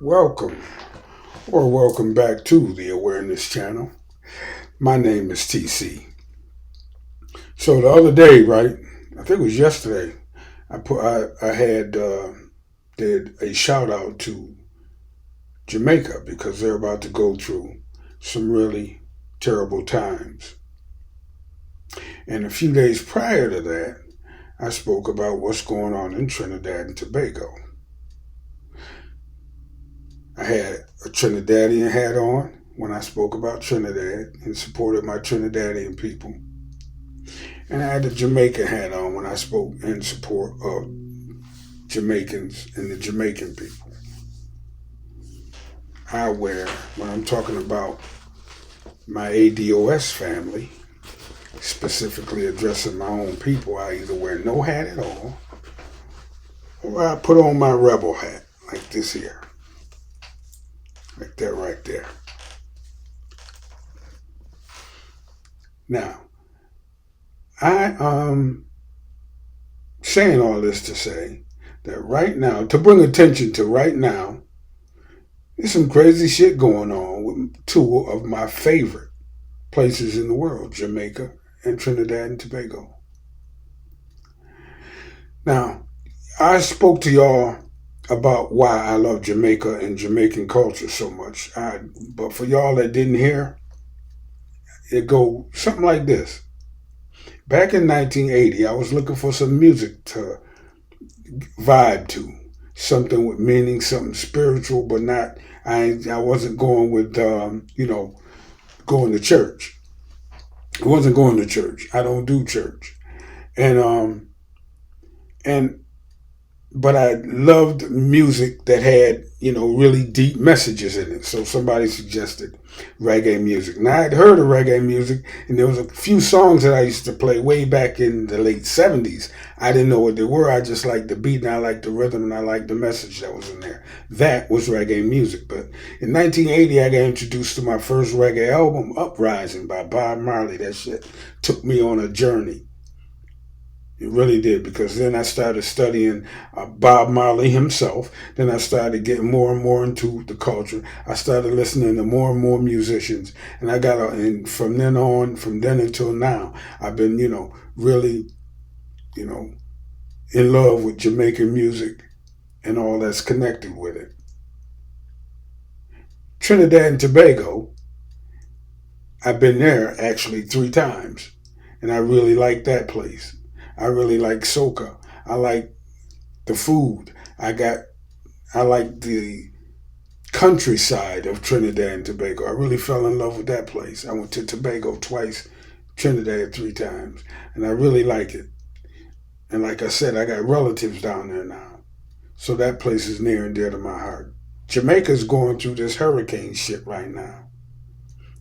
Welcome or welcome back to the Awareness Channel. My name is TC. So the other day, right? I think it was yesterday. I had did a shout out to Jamaica because they're about to go through some really terrible times. And a few days prior to that, I spoke about what's going on in Trinidad and Tobago. I had a Trinidadian hat on when I spoke about Trinidad and supported my Trinidadian people. And I had the Jamaica hat on when I spoke in support of Jamaicans and the Jamaican people. I wear, when I'm talking about my ADOS family, specifically addressing my own people, I either wear no hat at all or I put on my rebel hat, like this here, like that right there. Now, I saying all this to say that right now, to bring attention to right now, there's some crazy shit going on with two of my favorite places in the world, Jamaica and Trinidad and Tobago. Now, I spoke to y'all about why I love Jamaica and Jamaican culture so much. But for y'all that didn't hear, it go something like this. Back in 1980, I was looking for some music to vibe to, something with meaning, something spiritual, but not. I wasn't going with going to church. I wasn't going to church. I don't do church, and and but I loved music that had really deep messages in it. So somebody suggested reggae music. Now I'd heard of reggae music, and there was a few songs that I used to play way back in the late '70s. I didn't know what they were. I just liked the beat, and I liked the rhythm, and I liked the message that was in there. That was reggae music. But in 1980, I got introduced to my first reggae album, Uprising by Bob Marley. That shit took me on a journey. It really did, because then I started studying Bob Marley himself. Then I started getting more and more into the culture. I started listening to more and more musicians, and and from then on, from then until now, I've been, really, you know, in love with Jamaican music and all that's connected with it. Trinidad and Tobago, I've been there actually 3 times, and I really like that place. I really like soca. I like the food. I like the countryside of Trinidad and Tobago. I really fell in love with that place. I went to Tobago twice, Trinidad 3 times, and I really like it. And like I said, I got relatives down there now. So that place is near and dear to my heart. Jamaica's going through this hurricane shit right now.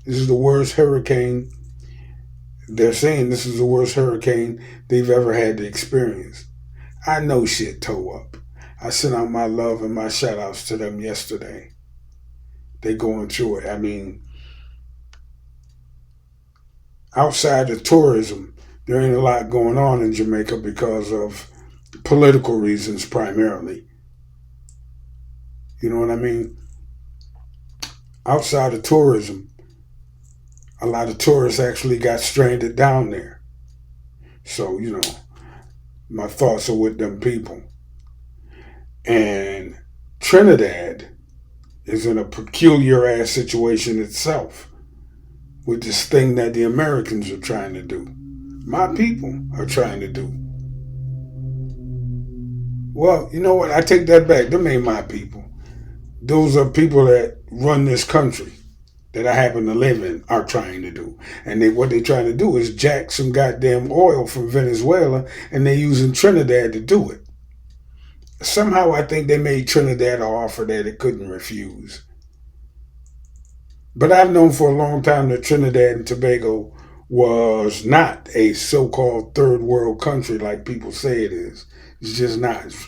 This is the worst hurricane. They're saying this is the worst hurricane they've ever had to experience. I know shit toe up. I sent out my love and my shout outs to them yesterday. They going through it. I mean, outside of tourism, there ain't a lot going on in Jamaica because of political reasons primarily. You know what I mean? Outside of tourism, a lot of tourists actually got stranded down there. So, my thoughts are with them people. And Trinidad is in a peculiar ass situation itself with this thing that the Americans are trying to do. My people are trying to do. Well, you know what? I take that back. Them ain't my people. Those are people that run this country that I happen to live in are trying to do. And what they're trying to do is jack some goddamn oil from Venezuela, and they're using Trinidad to do it. Somehow I think they made Trinidad an offer that it couldn't refuse. But I've known for a long time that Trinidad and Tobago was not a so-called third world country like people say it is. It's just not. It's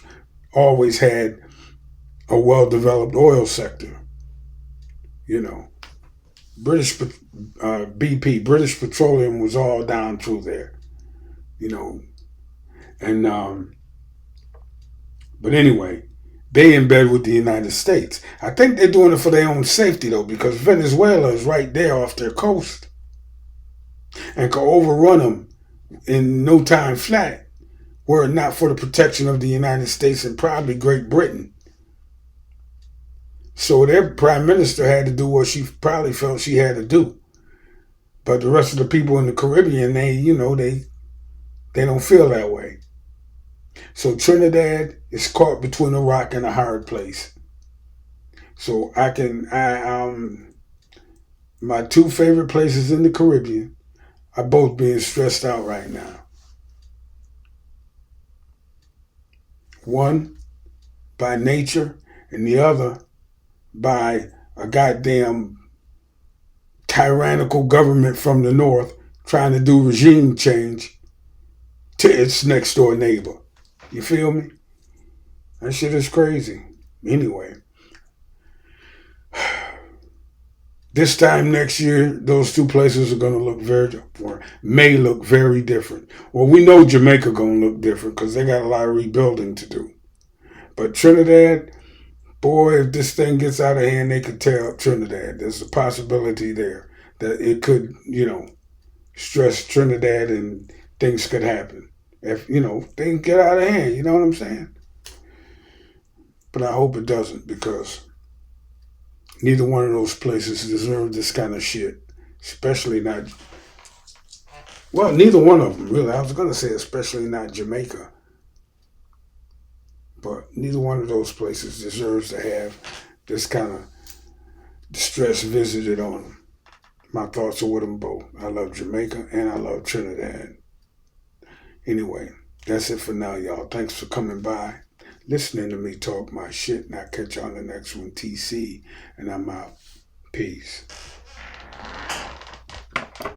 always had a well-developed oil sector. You know, British BP, British Petroleum was all down through there. You know, and but anyway, They in bed with the United States. I think they're doing it for their own safety though, because Venezuela is right there off their coast and could overrun them in no time flat, were it not for the protection of the United States and probably Great Britain. So their prime minister had to do what she probably felt she had to do. But the rest of the people in the Caribbean, they don't feel that way. So Trinidad is caught between a rock and a hard place. So my two favorite places in the Caribbean are both being stressed out right now. One by nature, and the other by a goddamn tyrannical government from the north trying to do regime change to its next door neighbor. You feel me? That shit is crazy. Anyway, this time next year, those two places are going to may look very different. Well, we know Jamaica going to look different because they got a lot of rebuilding to do. But Trinidad, boy, if this thing gets out of hand, they could tear up Trinidad. There's a possibility there that it could, stress Trinidad and things could happen. If, things get out of hand, you know what I'm saying? But I hope it doesn't, because neither one of those places deserve this kind of shit. Especially not, well, neither one of them, really. I was going to say especially not Jamaica. But neither one of those places deserves to have this kind of distress visited on them. My thoughts are with them both. I love Jamaica and I love Trinidad. Anyway, that's it for now, y'all. Thanks for coming by, listening to me talk my shit, and I'll catch y'all on the next one. TC, and I'm out. Peace.